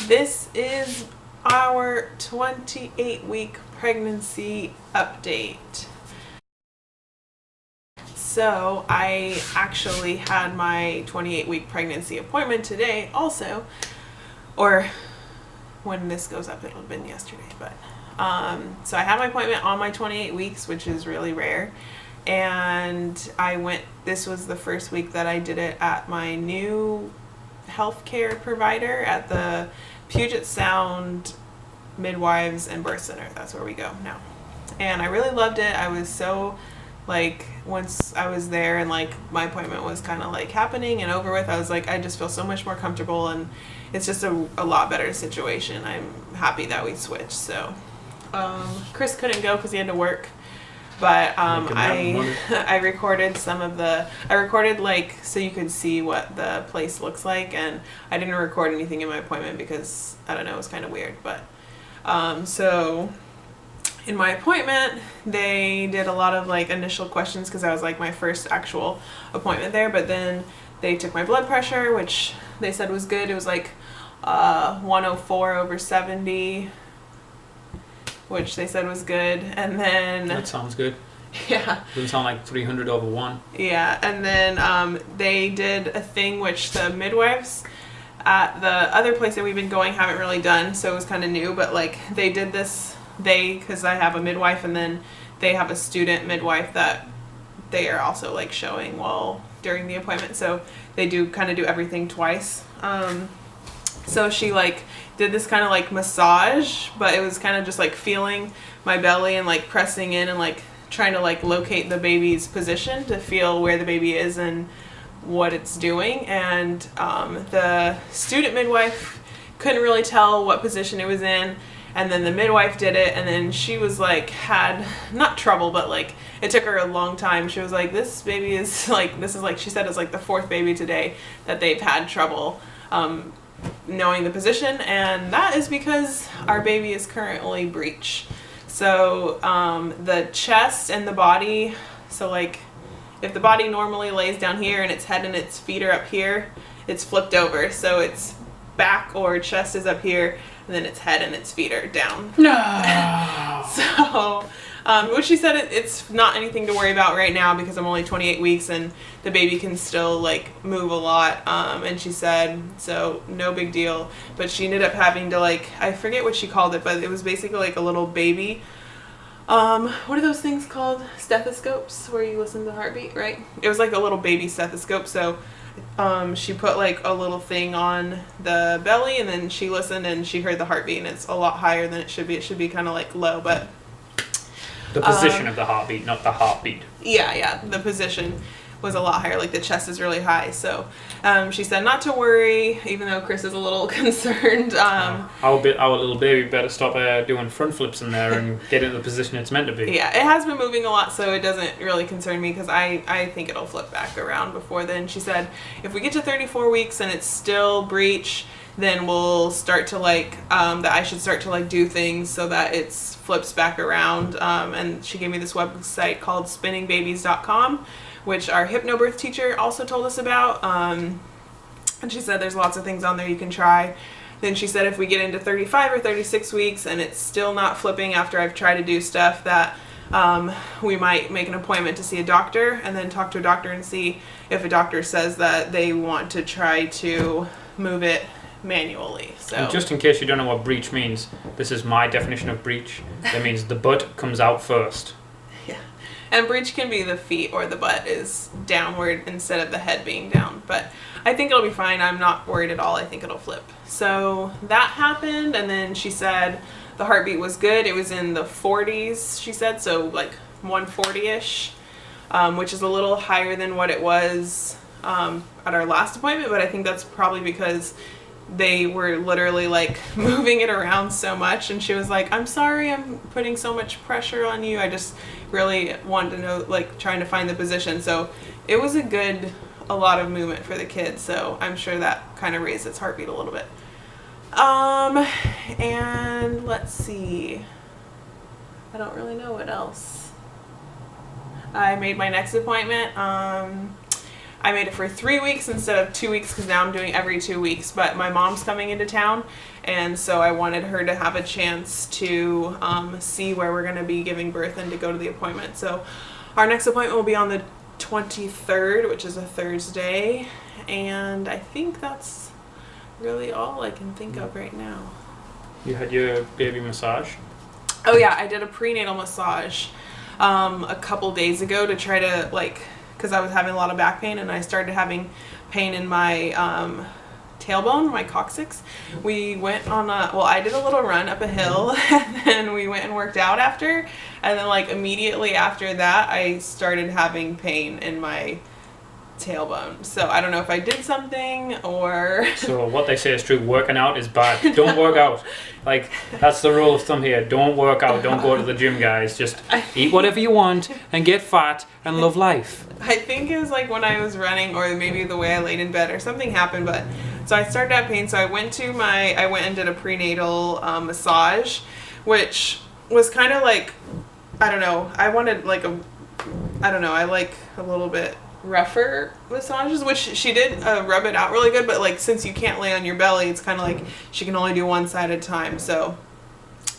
This is our 28-week pregnancy update. So I actually had my 28-week pregnancy appointment today also, or when this goes up it'll have been yesterday, but so I had my appointment on my 28 weeks, which is really rare, and this was the first week that I did it at my new healthcare provider at the Puget Sound Midwives and Birth Center. That's where we go now, and I really loved it. I was so once I was there and my appointment was kind of happening and over with, I was I just feel so much more comfortable, and it's just a lot better situation. I'm happy that we switched. So Chris couldn't go because he had to work, but I recorded so you could see what the place looks like, and I didn't record anything in my appointment because I don't know, it was kind of weird. But so in my appointment they did a lot of initial questions because I was my first actual appointment there, but then they took my blood pressure, which they said was good. It was 104/70, which they said was good. And then that sounds good. Yeah, doesn't sound like 300/1. Yeah. And then they did a thing which the midwives at the other place that we've been going haven't really done, so it was kind of new, but they did this. Because I have a midwife, and then they have a student midwife that they are also showing during the appointment, so they do everything twice. So she did this kind of massage, but it was kind of just feeling my belly and pressing in and trying to locate the baby's position to feel where the baby is and what it's doing. And the student midwife couldn't really tell what position it was in, and then the midwife did it, and then she was had not trouble, but it took her a long time. She was this baby is this is she said it's the fourth baby today that they've had trouble knowing the position, and that is because our baby is currently breech. So the chest and the body, so if the body normally lays down here and its head and its feet are up here, it's flipped over, so its back or chest is up here, and then its head and its feet are down. No. So which she said it's not anything to worry about right now because I'm only 28 weeks and the baby can still move a lot, and she said so no big deal. But she ended up having to I forget what she called it, but it was basically a little baby what are those things called, stethoscopes, where you listen to the heartbeat, right? It was a little baby stethoscope. So she put a little thing on the belly, and then she listened and she heard the heartbeat, and it's a lot higher than it should be. It should be kind of low, but the position of the heartbeat, not the heartbeat. Yeah, the position was a lot higher. The chest is really high. So she said not to worry, even though Chris is a little concerned. Our little baby better stop doing front flips in there and get in the position it's meant to be. Yeah, it has been moving a lot, so it doesn't really concern me because I think it'll flip back around before then. She said if we get to 34 weeks and it's still breech, then we'll start to that I should start to do things so that it flips back around. And she gave me this website called spinningbabies.com, which our hypnobirth teacher also told us about. And she said there's lots of things on there you can try. Then she said if we get into 35 or 36 weeks and it's still not flipping after I've tried to do stuff, that we might make an appointment to see a doctor, and then talk to a doctor and see if a doctor says that they want to try to move it manually. So and just in case you don't know what breech means, this is my definition of breech. That means the butt comes out first. Yeah, and breech can be the feet or the butt is downward instead of the head being down, but I think it'll be fine. I'm not worried at all. I think it'll flip. So that happened, and then she said the heartbeat was good. It was in the 40s, she said, so 140-ish, which is a little higher than what it was at our last appointment, but I think that's probably because they were literally moving it around so much, and she was I'm sorry I'm putting so much pressure on you. I just really wanted to know, trying to find the position. So it was a lot of movement for the kid, so I'm sure that kind of raised its heartbeat a little bit. And let's see, I don't really know what else. I made my next appointment. I made it for 3 weeks instead of 2 weeks because now I'm doing every 2 weeks. But my mom's coming into town, and so I wanted her to have a chance to see where we're going to be giving birth and to go to the appointment. So our next appointment will be on the 23rd, which is a Thursday, and I think that's really all I can think of right now. You had your baby massage? Oh yeah, I did a prenatal massage a couple days ago to try to, like, because I was having a lot of back pain and I started having pain in my tailbone, my coccyx. We went on I did a little run up a hill and then we went and worked out after, and then like immediately after that I started having pain in my tailbone. So I don't know if I did something or... So what they say is true, working out is bad. Don't work out. Like, that's the rule of thumb here. Don't work out. Don't go to the gym, guys. Just eat whatever you want and get fat and love life. I think it was like when I was running, or maybe the way I laid in bed or something happened, but so I started to have pain. So I went and did a prenatal massage, which was kind of like, I don't know, I wanted like I like a little bit rougher massages, which she did rub it out really good, but like since you can't lay on your belly, it's kind of like she can only do one side at a time. So,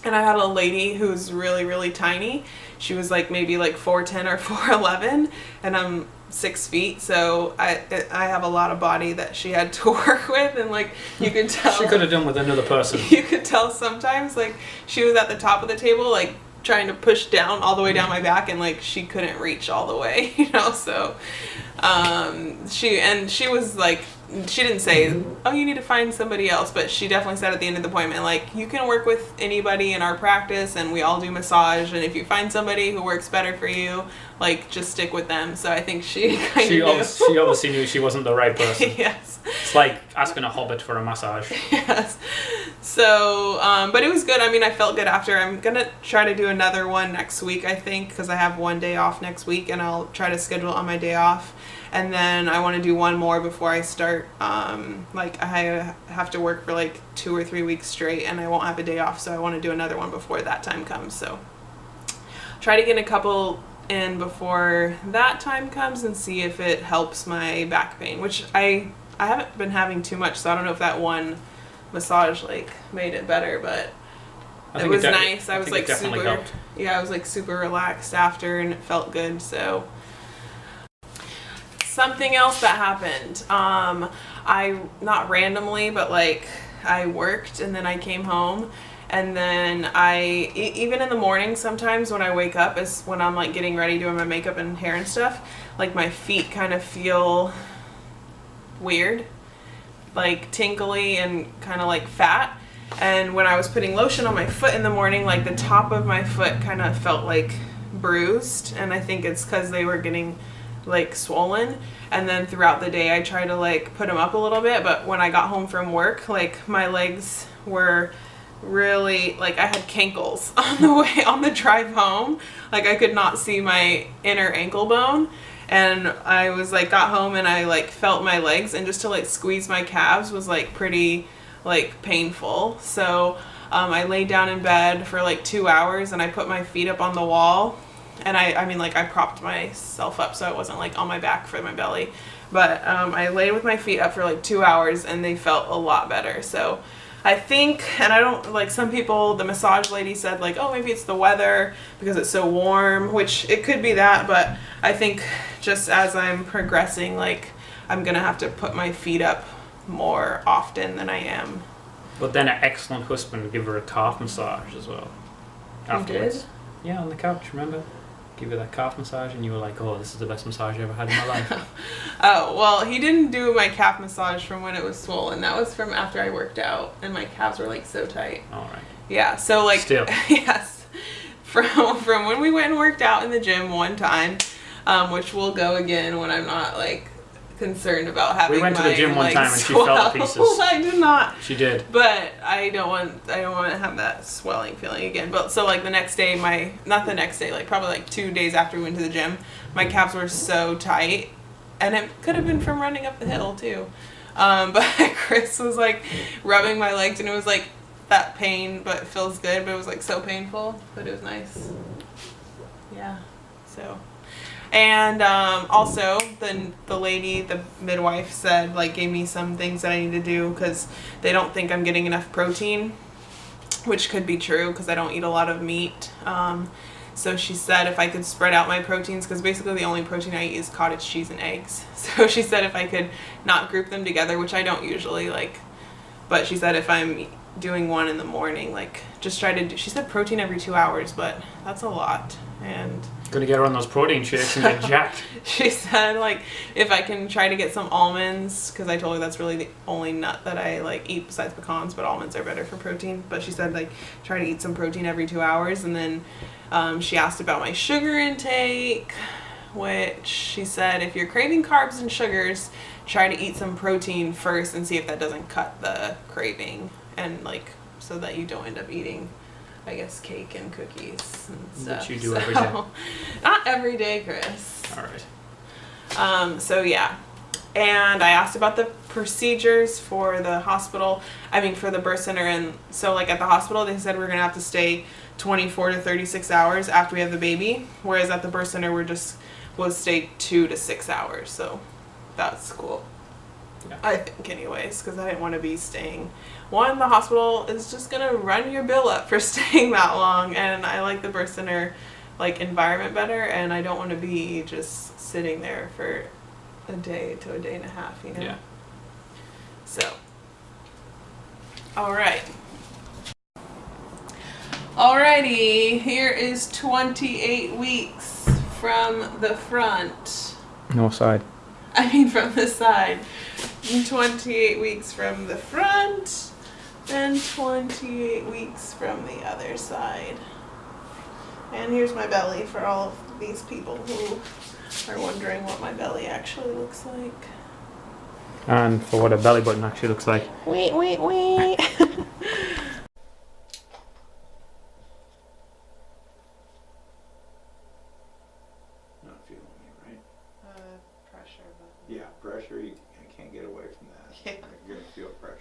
and I had a lady who's really, really tiny. She was like maybe like 4'10" or 4'11", and I'm 6 feet, so I have a lot of body that she had to work with, and like you could tell she could have done with another person. You could tell sometimes like she was at the top of the table like trying to push down all the way down my back, and like she couldn't reach all the way, you know. So she was like, she didn't say, oh, you need to find somebody else, but she definitely said at the end of the appointment, like, you can work with anybody in our practice and we all do massage, and if you find somebody who works better for you, like, just stick with them. So I think she kind of knew. She obviously knew she wasn't the right person. Yes. It's like asking a hobbit for a massage. Yes. So, but it was good. I mean, I felt good after. I'm going to try to do another one next week, I think, because I have one day off next week, and I'll try to schedule on my day off. And then I want to do one more before I start. Like, I have to work for like 2 or 3 weeks straight, and I won't have a day off, so I want to do another one before that time comes. So try to get a couple in before that time comes and see if it helps my back pain, which I haven't been having too much, so I don't know if that one massage like made it better, but it was nice. I was like super, yeah, I was like super relaxed after, and it felt good. So something else that happened, I, not randomly, but like I worked and then I came home, and then even in the morning sometimes when I wake up is when I'm like getting ready doing my makeup and hair and stuff, like my feet kind of feel weird, like tingly and kind of like fat. And when I was putting lotion on my foot in the morning, like the top of my foot kind of felt like bruised, and I think it's because they were getting like swollen. And then throughout the day I try to like put them up a little bit, but when I got home from work, like my legs were really, like I had cankles on the drive home. Like I could not see my inner ankle bone, and I was like, got home and I like felt my legs, and just to like squeeze my calves was like pretty like painful. So I laid down in bed for like 2 hours, and I put my feet up on the wall, and I mean like I propped myself up so I wasn't like on my back for my belly, but I laid with my feet up for like 2 hours, and they felt a lot better. So I think, and I don't, like some people, the massage lady said like, oh, maybe it's the weather because it's so warm, which it could be that, but I think just as I'm progressing, like I'm gonna have to put my feet up more often than I am. But then an excellent husband would give her a calf massage as well afterwards. Did? Yeah, on the couch, remember? Give her that calf massage, and you were like, oh, this is the best massage I ever had in my life. Oh, well, he didn't do my calf massage from when it was swollen. That was from after I worked out, and my calves were like so tight. All right. Yeah, so like, still. Yes, from when we went and worked out in the gym one time, which we'll go again when I'm not like concerned about having. We went to the gym one time and she fell to pieces. I did not. She did. But I don't want to have that swelling feeling again. But so like the next day, not the next day, like probably like 2 days after we went to the gym, my calves were so tight, and it could have been from running up the hill too. But Chris was like rubbing my legs, and it was like that pain, but it feels good. But it was like so painful, but it was nice. Yeah. So. And also, the lady, the midwife said, like, gave me some things that I need to do because they don't think I'm getting enough protein, which could be true because I don't eat a lot of meat. So she said if I could spread out my proteins, because basically the only protein I eat is cottage cheese and eggs. So she said if I could not group them together, which I don't usually, like, but she said if I'm doing one in the morning, like, just try to do, she said protein every 2 hours, but that's a lot. And gonna get her on those protein shakes and get jacked. she said, like, if I can try to get some almonds, because I told her that's really the only nut that I, like, eat besides pecans, but almonds are better for protein. But she said, like, try to eat some protein every 2 hours. And then she asked about my sugar intake, which she said if you're craving carbs and sugars, try to eat some protein first and see if that doesn't cut the craving, and, like, so that you don't end up eating, I guess, cake and cookies and stuff. Which you do every day. Not every day, Chris. All right. So yeah. And I asked about the procedures for the hospital. I mean, for the birth center. And so, like, at the hospital, they said we're going to have to stay 24 to 36 hours after we have the baby. Whereas at the birth center, we'll stay 2 to 6 hours. So that's cool. Yeah. I think anyways, because I didn't want to be staying. One, the hospital is just going to run your bill up for staying that long. And I like the birth center, like, environment better. And I don't want to be just sitting there for a day to a day and a half, you know? Yeah. So, all right. Alrighty, here is 28 weeks from the front. No side. I mean, from the side. 28 weeks from the front, and 28 weeks from the other side. And here's my belly for all of these people who are wondering what my belly actually looks like. And for what a belly button actually looks like. Wait, wait, wait. Not feeling me, right? Pressure, but Yeah, pressure. I can't get away from that. Yeah. You're gonna feel pressure.